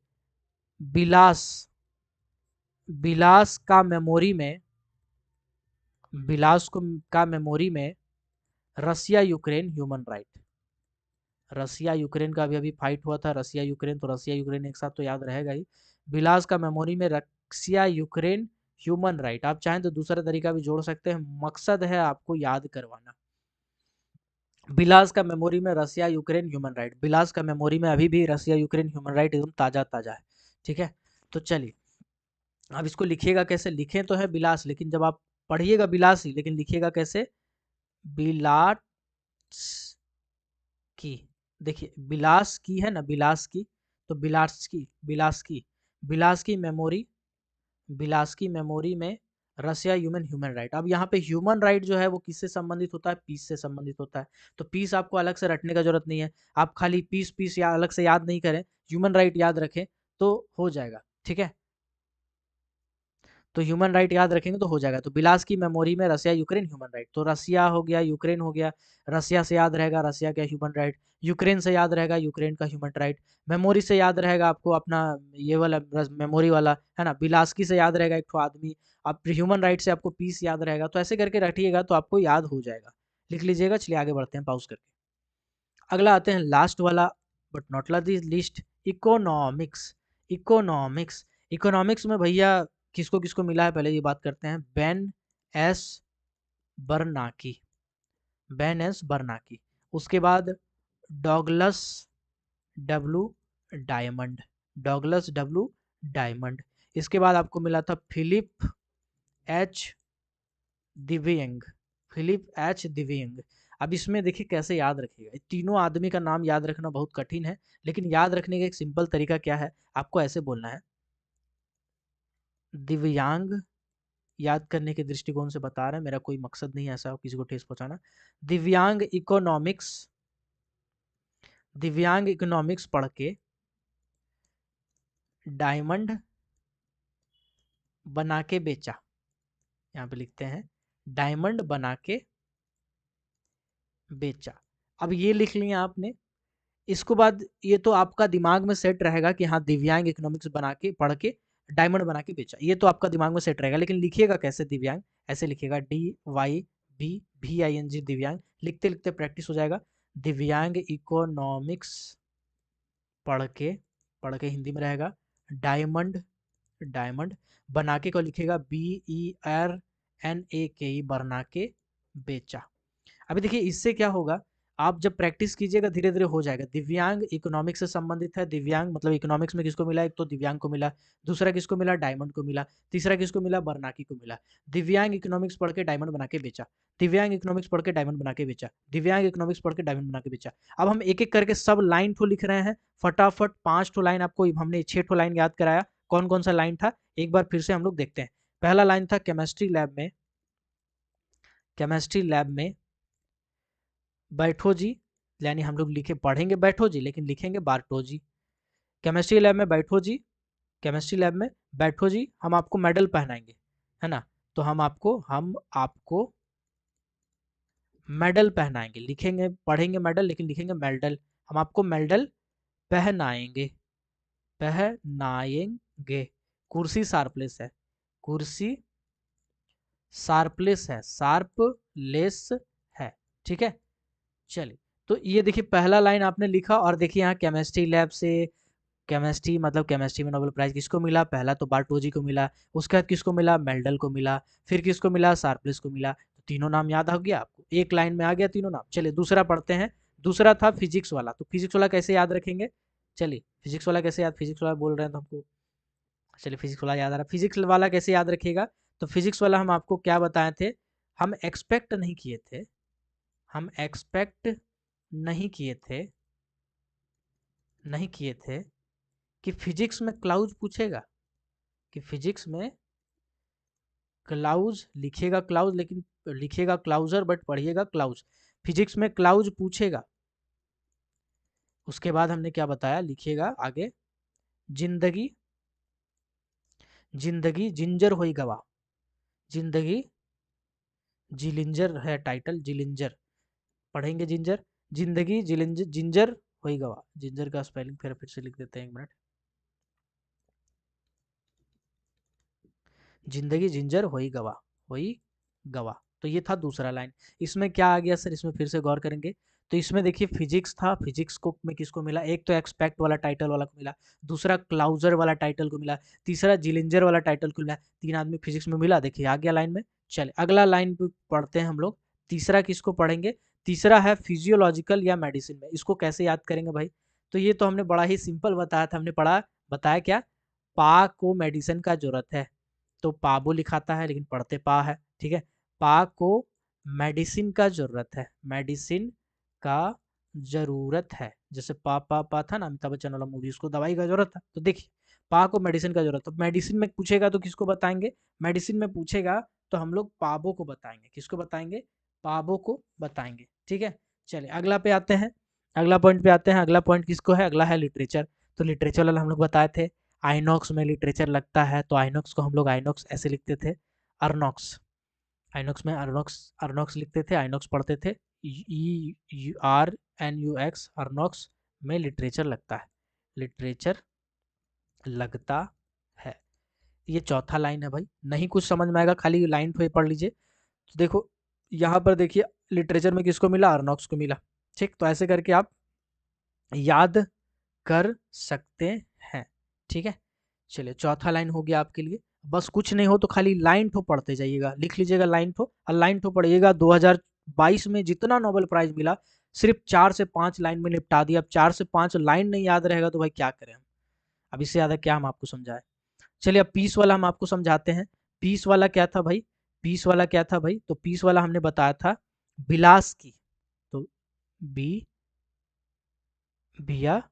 Speaker 1: बिलास, बिलास का मेमोरी में, बिलास को का मेमोरी में Russia Ukraine human right. Russia Ukraine का अभी अभी फाइट हुआ था, रसिया यूक्रेन, तो रसिया यूक्रेन एक साथ तो याद रहेगा ही। बिलास का मेमोरी में रसिया यूक्रेन ह्यूमन राइट। आप चाहें तो दूसरा तरीका भी जोड़ सकते हैं, मकसद है आपको याद करवाना। बिलास का मेमोरी में Russia Ukraine human right, Bilas का मेमोरी में अभी भी रसिया यूक्रेन ह्यूमन राइट एकदम ताजा ताजा है, ठीक है? तो चलिए, अब इसको लिखिएगा कैसे? लिखें तो है बिलास, लेकिन जब आप पढ़िएगा बिलास ही, लेकिन लिखिएगा कैसे? बिलाट्स की। देखिए बिलास की है ना, बिलास की, तो बिलाट्स की, बिलास की, बिलास की मेमोरी, बिलास की मेमोरी में रसिया ह्यूमन ह्यूमन राइट। अब यहाँ पे ह्यूमन राइट जो है वो किससे संबंधित होता है? पीस से संबंधित होता है। तो पीस आपको अलग से रटने का जरूरत नहीं है, आप खाली पीस पीस या अलग से याद नहीं करें, ह्यूमन राइट याद रखें तो हो जाएगा, ठीक है? तो ह्यूमन राइट याद रखेंगे तो हो जाएगा। तो बिलास की मेमोरी में रसिया यूक्रेन ह्यूमन राइट, तो रसिया हो गया, यूक्रेन हो गया। रसिया से याद रहेगा रसिया का ह्यूमन राइट, यूक्रेन से याद रहेगा यूक्रेन का ह्यूमन राइट, मेमोरी से याद रहेगा आपको अपना ये वाला मेमोरी वाला, है ना, बिलासकी से याद रहेगा एक ठो आदमी, अब ह्यूमन राइट से आपको पीस याद रहेगा। तो ऐसे करके रखिएगा तो आपको याद हो जाएगा। लिख लीजिएगा। चलिए आगे बढ़ते हैं पाउस करके। अगला आते हैं लास्ट वाला, but not least, economics. Economics, economics में भैया किसको किसको मिला है पहले ये बात करते हैं। Ben S Bernanke, Ben S Bernanke. उसके बाद Douglas W Diamond, Douglas W Diamond. इसके बाद आपको मिला था Philip H Dybvig, Philip H Dybvig. अब इसमें देखिए कैसे याद रखिएगा, तीनों आदमी का नाम याद रखना बहुत कठिन है, लेकिन याद रखने का एक सिंपल तरीका क्या है, आपको ऐसे बोलना है। दिव्यांग याद करने के दृष्टिकोण से बता रहे हैं, मेरा कोई मकसद नहीं है ऐसा किसी को ठेस पहुंचाना। दिव्यांग इकोनॉमिक्स, दिव्यांग इकोनॉमिक्स पढ़ के डायमंड बना के बेचा। यहाँ पे लिखते हैं डायमंड बना के बेचा। अब ये लिख लिया आपने। इसको बाद ये तो आपका दिमाग में सेट रहेगा कि हाँ दिव्यांग इकोनॉमिक्स बना के पढ़ के डायमंड बना के बेचा, ये तो आपका दिमाग में सेट रहेगा। लेकिन लिखिएगा कैसे दिव्यांग, ऐसे लिखिएगा DYVVING दिव्यांग। लिखते लिखते प्रैक्टिस हो जाएगा। दिव्यांग इकोनॉमिक्स पढ़ के हिंदी में रहेगा डायमंड, डायमंड बना के को लिखेगा BERNAKE बना के बेचा। अभी देखिए इससे क्या होगा, आप जब प्रैक्टिस कीजिएगा धीरे धीरे हो जाएगा। दिव्यांग इकोनॉमिक्स से संबंधित है। दिव्यांग मतलब इकोनॉमिक्स में किसको मिला, एक तो दिव्यांग को मिला, दूसरा किसको मिला, डायमंड को मिला, तीसरा किसको मिला, बर्नाकी को मिला। दिव्यांग इकोनॉमिक्स पढ़ के डायमंड बना के बेचा, दिव्यांग इकोनॉमिक्स पढ़ के डायमंड बना के बेचा, दिव्यांग इकोनॉमिक्स पढ़ के डायमंड बना के बेचा। अब हम एक एक करके सब लाइन ठो लिख रहे हैं फटाफट। 5 ठो लाइन आपको हमने 6 ठो लाइन याद कराया। कौन कौन सा लाइन था एक बार फिर से हम लोग देखते हैं। पहला लाइन था केमिस्ट्री लैब में बैठो जी, यानी हम लोग लिखे पढ़ेंगे बैठो जी लेकिन लिखेंगे बार्टो जी। केमिस्ट्री लैब में बैठो जी, केमिस्ट्री लैब में बैठो जी, हम आपको मेडल पहनाएंगे, है ना। तो हम आपको मेडल पहनाएंगे, लिखेंगे पढ़ेंगे मेडल लेकिन लिखेंगे मेडल। हम आपको मेडल पहनाएंगे, पहनाएंगे। कुर्सी शार्पलेस है, कुर्सी शार्पलेस है, शार्पलेस है, ठीक है। चलिए तो ये देखिए पहला लाइन आपने लिखा। और देखिए यहाँ केमिस्ट्री लैब से, केमिस्ट्री मतलब केमिस्ट्री में नोबेल प्राइज किसको मिला, पहला तो बार्टोजी को मिला, उसके बाद किसको मिला, मेल्डल को मिला, फिर किसको मिला, शार्पलेस को मिला। तो तीनों नाम याद हो गया आपको, एक लाइन में आ गया तीनों नाम। चलिए दूसरा पढ़ते हैं। दूसरा था फिजिक्स वाला। तो फिजिक्स वाला कैसे याद रखेंगे, चलिए फिजिक्स वाला कैसे याद, फिजिक्स वाला बोल रहे हैं तो हमको, चलिए फिजिक्स वाला याद आ रहा। फिजिक्स वाला कैसे याद रखिएगा, तो फिजिक्स वाला हम आपको क्या बताए थे, हम एक्सपेक्ट नहीं किए थे, हम एक्सपेक्ट नहीं किए थे, नहीं किए थे कि फिजिक्स में क्लाउज पूछेगा, कि फिजिक्स में क्लाउज लिखिएगा क्लाउज, लेकिन लिखिएगा क्लाउजर बट पढ़िएगा क्लाउज। फिजिक्स में क्लाउज पूछेगा। उसके बाद हमने क्या बताया, लिखिएगा आगे, जिंदगी, जिंदगी जिंजर होई गवा, जिंदगी जिलिंजर है टाइटल, जिलिंजर पढ़ेंगे जिंजर, जिंदगी जिलिंजर जिंजर होई गवा। जिंजर का स्पेलिंग फिर से लिख देते हैं, एक मिनट। जिंदगी जिंजर होई गवा, होई गवा। तो ये था दूसरा लाइन। इसमें क्या आ गया सर, इसमें फिर से गौर करेंगे। तो इसमें देखिए फिजिक्स था, फिजिक्स को में किसको मिला, एक तो एक्सपेक्ट वाला टाइटल वाला को मिला, दूसरा क्लाउजर वाला टाइटल को मिला, तीसरा जिलिंजर वाला टाइटल को मिला। 3 आदमी फिजिक्स में मिला, देखिए आ गया लाइन में। चले अगला लाइन पे पढ़ते हैं हम लोग। तीसरा किसको पढ़ेंगे, तीसरा है फिजियोलॉजिकल या मेडिसिन में। इसको कैसे याद करेंगे भाई, तो ये तो हमने बड़ा ही सिंपल बताया था। हमने पढ़ा, बताया क्या, पा को मेडिसिन का जरूरत है, तो पाबो लिखाता है लेकिन पढ़ते पा है, ठीक है। पा को मेडिसिन का जरूरत है, मेडिसिन का जरूरत है। जैसे पा था ना अमिताभ बच्चन वाला मूवी, उसको दवाई का जरूरत था। तो देखिए पा को मेडिसिन का जरूरत, तो मेडिसिन में पूछेगा तो किसको बताएंगे, मेडिसिन में पूछेगा तो हम लोग पाबो को बताएंगे। किसको बताएंगे, पाबो को बताएंगे, ठीक है। चलिए अगला पे आते हैं, अगला पॉइंट पे आते हैं। अगला पॉइंट किसको है, अगला है लिटरेचर। तो लिटरेचर वाला हम लोग बताए थे, आइनॉक्स में लिटरेचर लगता है, तो आइनॉक्स को हम लोग आइनॉक्स ऐसे लिखते थे, अर्नॉक्स। आइनॉक्स में अर्नॉक्स, अर्नॉक्स लिखते थे, आइनॉक्स पढ़ते थे, ERNUX अर्नॉक्स में लिटरेचर लगता है, लिटरेचर लगता है। ये चौथा लाइन है भाई। नहीं कुछ समझ में आएगा खाली लाइन पे पढ़ लीजिए। तो देखो यहाँ पर देखिए लिटरेचर में किसको मिला, अर्नॉक्स को मिला, ठीक। तो ऐसे करके आप याद कर सकते हैं, ठीक है। चलिए चौथा लाइन हो गया आपके लिए। बस कुछ नहीं हो तो खाली लाइन ठो पढ़ते जाइएगा, लिख लीजिएगा लाइन ठो, और लाइन ठो पढ़िएगा। 2022 में जितना नोबेल प्राइज मिला सिर्फ 4 से 5 लाइन में निपटा दिया। अब 4 से 5 लाइन नहीं याद रहेगा तो भाई क्या करें हम, अब इससे ज्यादा क्या हम आपको समझाएं। चलिए अब पीस वाला हम आपको समझाते हैं। पीस वाला क्या था भाई, पीस वाला क्या था भाई, तो पीस वाला हमने बताया था बिलास की, तो बी बिया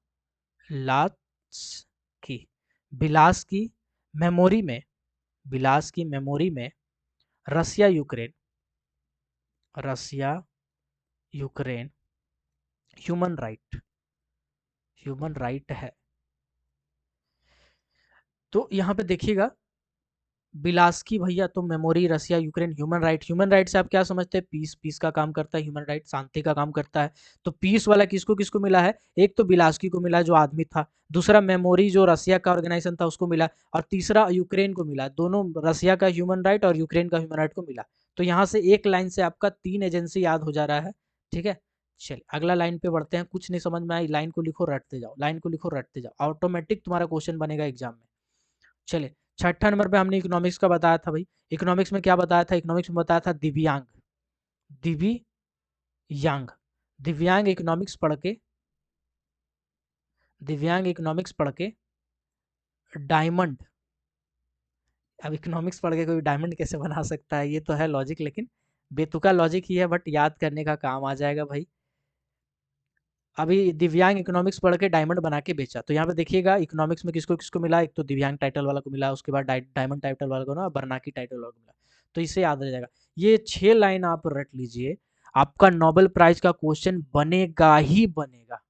Speaker 1: लास की, बिलास की मेमोरी में, बिलास की मेमोरी में Russia Ukraine, Russia Ukraine human right, human right है। तो यहाँ पे देखिएगा, बिलास्की भैया तो memory, Russia, Ukraine, human right से आप क्या समझते हैं? पीस, पीस का काम करता है ह्यूमन राइट, शांति का काम करता है। तो पीस वाला किसको किसको मिला है? एक तो बिलास्की को मिला जो आदमी था, दूसरा मेमोरी जो रसिया का ऑर्गेनाइजेशन था उसको मिला, और तीसरा यूक्रेन को मिला। दोनों, रसिया का ह्यूमन राइट और यूक्रेन का ह्यूमन राइट को मिला। तो यहाँ से एक लाइन से आपका 3 एजेंसी याद हो जा रहा है। ठीक है, चलिए अगला लाइन पे बढ़ते हैं। कुछ नहीं समझ में आई, लाइन को लिखो रटते जाओ, लाइन को लिखो रटते जाओ, ऑटोमेटिक तुम्हारा क्वेश्चन बनेगा एग्जाम में। चलिए, छठा नंबर पे हमने इकोनॉमिक्स का बताया था भाई। इकोनॉमिक्स में क्या बताया था? इकोनॉमिक्स में बताया था दिव्यांग, दिव्यांग, दिव्यांग इकोनॉमिक्स पढ़ के, दिव्यांग इकोनॉमिक्स पढ़ के डायमंड, अब इकोनॉमिक्स पढ़ के कोई डायमंड कैसे बना सकता है? ये तो है लॉजिक, लेकिन बेतुका लॉजिक ही है, बट याद करने का काम आ जाएगा भाई। अभी दिव्यांग इकोनॉमिक्स पढ़ के डायमंड बना के बेचा। तो यहाँ पे देखिएगा इकोनॉमिक्स में किसको किसको मिला? एक तो दिव्यांग टाइटल वाला को मिला, उसके बाद डायमंड टाइटल वाला को ना बर्नाकी टाइटल वाला को मिला। तो इससे याद रह जाएगा। ये 6 लाइन आप रट लीजिए, आपका नोबेल प्राइज का क्वेश्चन बनेगा ही बनेगा,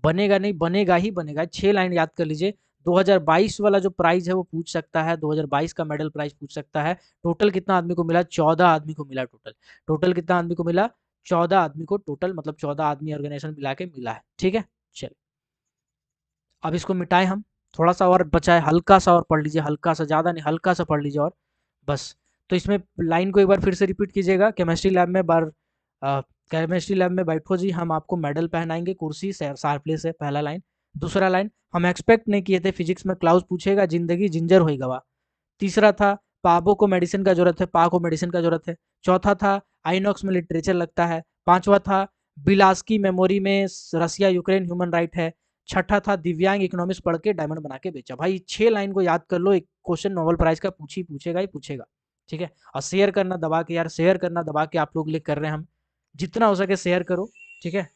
Speaker 1: बनेगा नहीं, बनेगा ही बनेगा। 6 लाइन याद कर लीजिए। 2022 वाला जो प्राइज है वो पूछ सकता है, 2022 का मेडल प्राइज पूछ सकता है। टोटल कितना आदमी को मिला? 14 आदमी को मिला टोटल। टोटल कितना आदमी को मिला? 14 आदमी को टोटल, मतलब 14 आदमी ऑर्गेनाइजेशन मिला के मिला है। ठीक है, चलिए अब इसको मिटाएं हम। थोड़ा सा और बचा है, हल्का सा और पढ़ लीजिए, हल्का सा, ज़्यादा नहीं, हल्का सा पढ़ लीजिए और बस। तो इसमें लाइन को एक बार फिर से रिपीट कीजिएगा। केमिस्ट्री लैब में केमिस्ट्री लैब में बैठो जी, हम आपको मेडल पहनाएंगे कुर्सी शार्पले से, पहला लाइन। दूसरा लाइन, हम एक्सपेक्ट नहीं किए थे फिजिक्स में क्लाउस पूछेगा, जिंदगी जिंजर होई गवा। तीसरा था, पाबो को मेडिसिन का जरूरत है, पा को मेडिसिन का जरूरत है। चौथा था, आइनॉक्स में लिटरेचर लगता है। पांचवा था, बिलास्की मेमोरी में रसिया यूक्रेन ह्यूमन राइट है। छठा था, दिव्यांग इकोनॉमिक्स पढ़ के डायमंड बना के बेचा। भाई 6 लाइन को याद कर लो, एक क्वेश्चन नोबेल प्राइज का पूछेगा ही पूछेगा। ठीक है, और शेयर करना दबा के यार, शेयर करना दबा के आप लोग लिए कर रहे हैं हम, जितना हो सके शेयर करो। ठीक है,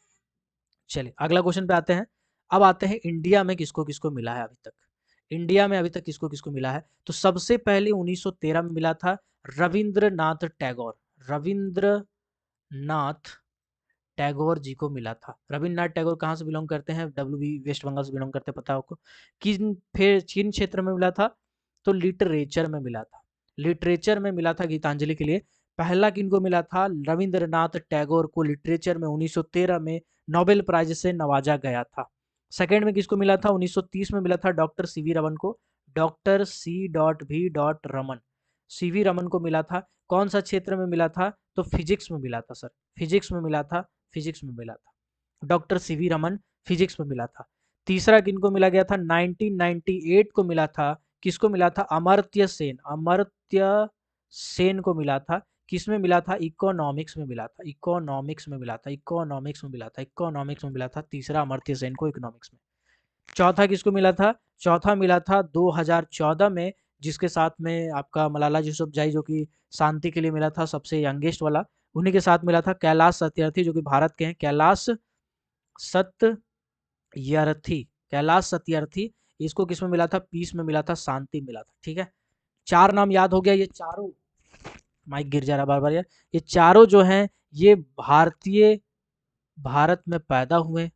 Speaker 1: चलिए अगला क्वेश्चन पे आते हैं। अब आते हैं इंडिया में किसको किसको मिला है अभी तक। इंडिया में अभी तक किसको किसको मिला है? तो सबसे पहले 1913 में मिला था रविंद्रनाथ टैगोर, रविंद्रनाथ टैगोर जी को मिला था। रविंद्रनाथ टैगोर कहाँ से बिलोंग करते हैं? WB वेस्ट बंगाल से बिलोंग करते हैं, पता है आपको। किन क्षेत्र में मिला था? तो लिटरेचर में मिला था, लिटरेचर में मिला था गीतांजलि के लिए। पहला किनको मिला था? रविंद्रनाथ टैगोर को लिटरेचर में 1913 में नोबेल प्राइज से नवाजा गया था। सेकेंड में किसको मिला था? 1930 में मिला था डॉक्टर सीवी रमन को, doctor C.V. Raman, CV Raman को मिला था। कौन सा क्षेत्र में मिला था? तो फिजिक्स में मिला था सर, फिजिक्स में मिला था, फिजिक्स में मिला था। डॉक्टर सीवी रमन, फिजिक्स में मिला था। तीसरा किनको मिला गया था? 1998 को मिला था। किसको मिला था? अमर्त्य सेन, अमर्त्य सेन को मिला था। किसमें मिला था? इकोनॉमिक्स में मिला था, इकोनॉमिक्स में मिला था, इकोनॉमिक्स में मिला था, इकोनॉमिक्स में मिला था। तीसरा अमर्त्य सेन को इकोनॉमिक्स में। चौथा किसको मिला था? चौथा मिला था 2014 में, जिसके साथ में आपका मलाला यूसुफजई जो कि शांति के लिए मिला था, सबसे यंगेस्ट वाला, उन्हीं के साथ मिला था कैलाश सत्यार्थी जो कि भारत के हैं, कैलाश सत्यार्थी, कैलाश सत्यार्थी। इसको किसमें मिला था? पीस में मिला था, शांति मिला था। ठीक है, 4 नाम याद हो गया। ये चारों, माइक गिर जा रहा बार बार यार, ये चारों जो हैं ये भारतीय, भारत में पैदा हुए,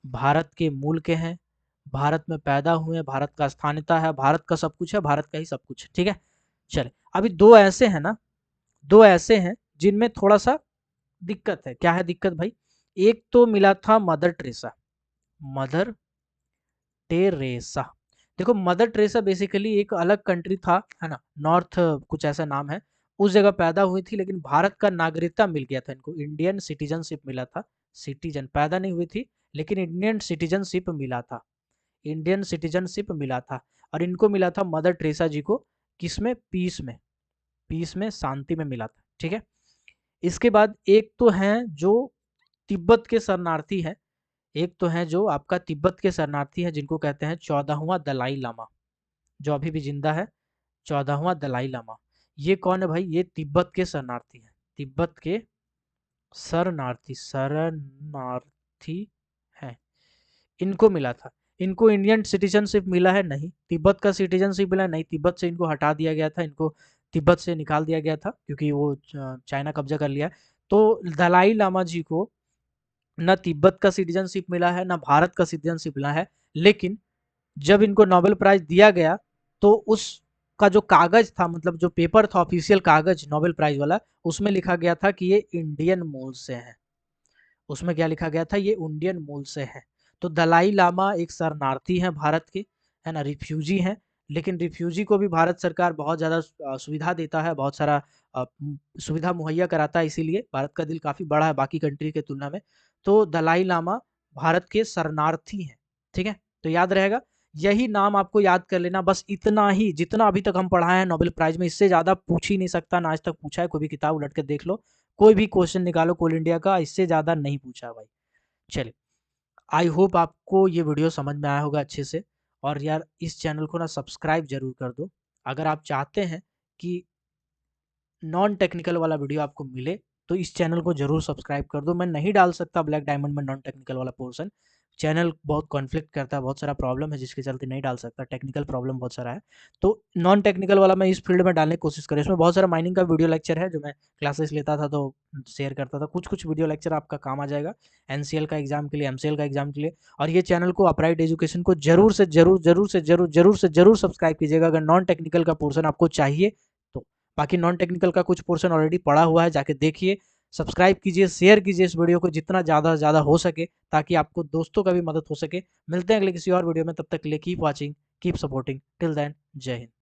Speaker 1: भारत के मूल के हैं, भारत में पैदा हुए, भारत का स्थानीयता है, भारत का सब कुछ है, भारत का ही सब कुछ है। ठीक है, चले अभी दो ऐसे हैं ना, दो ऐसे हैं जिनमें थोड़ा सा दिक्कत है। क्या है दिक्कत भाई? एक तो मिला था मदर टेरेसा, मदर टेरेसा। देखो मदर टेरेसा बेसिकली एक अलग कंट्री था, है ना, नॉर्थ कुछ ऐसा नाम है, उस जगह पैदा हुई थी, लेकिन भारत का नागरिकता मिल गया था इनको, इंडियन सिटीजनशिप मिला था। सिटीजन पैदा नहीं हुई थी, लेकिन इंडियन सिटीजनशिप मिला था, इंडियन सिटीजनशिप मिला था। और इनको मिला था मदर टेरेसा जी को, किसमें? पीस में, पीस में, शांति में मिला था। ठीक है, इसके बाद एक तो हैं जो तिब्बत के शरणार्थी हैं, एक तो हैं जो आपका तिब्बत के शरणार्थी हैं, जिनको कहते हैं 14वां दलाई लामा, जो अभी भी जिंदा है, 14वां दलाई लामा। ये कौन है भाई? ये तिब्बत के शरणार्थी हैं, तिब्बत के शरणार्थी, शरणार्थी हैं, इनको मिला था। इनको इंडियन सिटीजनशिप मिला है नहीं, तिब्बत का सिटीजनशिप मिला नहीं, तिब्बत से इनको हटा दिया गया था, इनको तिब्बत से निकाल दिया गया था क्योंकि वो चाइना कब्जा कर लिया है। तो दलाई लामा जी को ना तिब्बत का सिटीजनशिप मिला है, ना भारत का सिटीजनशिप मिला है। लेकिन जब इनको नोबेल प्राइज दिया गया तो उसका जो कागज था, मतलब जो पेपर था ऑफिशियल कागज नोबेल प्राइज वाला, उसमें लिखा गया था कि ये इंडियन मूल से है। उसमें क्या लिखा गया था, ये इंडियन मूल से है। तो दलाई लामा एक शरणार्थी हैं भारत के, है ना, रिफ्यूजी हैं। लेकिन रिफ्यूजी को भी भारत सरकार बहुत ज़्यादा सुविधा देता है, बहुत सारा सुविधा मुहैया कराता है, इसीलिए भारत का दिल काफ़ी बड़ा है बाकी कंट्री के तुलना में। तो दलाई लामा भारत के शरणार्थी हैं, ठीक है? तो याद रहेगा, यही नाम आपको याद कर लेना, बस इतना ही, जितना अभी तक हम पढ़ाए हैं नोबेल प्राइज में, इससे ज़्यादा पूछ ही नहीं सकता, ना आज तक पूछा है। कोई भी किताब उलट के देख लो, कोई भी क्वेश्चन निकालो कोल इंडिया का, इससे ज़्यादा नहीं पूछा भाई। चलिए, आई होप आपको ये वीडियो समझ में आया होगा अच्छे से। और यार इस चैनल को ना सब्सक्राइब जरूर कर दो। अगर आप चाहते हैं कि नॉन टेक्निकल वाला वीडियो आपको मिले तो इस चैनल को जरूर सब्सक्राइब कर दो। मैं नहीं डाल सकता ब्लैक डायमंड में नॉन टेक्निकल वाला पोर्शन, चैनल बहुत कॉन्फ्लिक्ट करता है, बहुत सारा प्रॉब्लम है जिसके चलते नहीं डाल सकता, टेक्निकल प्रॉब्लम बहुत सारा है। तो नॉन टेक्निकल वाला मैं इस फील्ड में डालने की कोशिश करें। इसमें बहुत सारा माइनिंग का वीडियो लेक्चर है जो मैं क्लासेस लेता था तो शेयर करता था। कुछ कुछ वीडियो लेक्चर आपका काम आ जाएगा एनसीएल का एग्जाम के लिए, एमसीएल का एग्जाम के लिए। और ये चैनल को अपराइट एजुकेशन को जरूर से जरूर जरूर से जरूर जरूर से जरूर सब्सक्राइब कीजिएगा अगर नॉन टेक्निकल का पोर्शन आपको चाहिए तो। बाकी नॉन टेक्निकल का कुछ पोर्शन ऑलरेडी पड़ा हुआ है, जाके देखिए। सब्सक्राइब कीजिए, शेयर कीजिए इस वीडियो को जितना ज़्यादा से ज़्यादा हो सके, ताकि आपको दोस्तों का भी मदद हो सके। मिलते हैं अगले किसी और वीडियो में, तब तक के लिए keep watching, keep supporting, till then जय हिंद।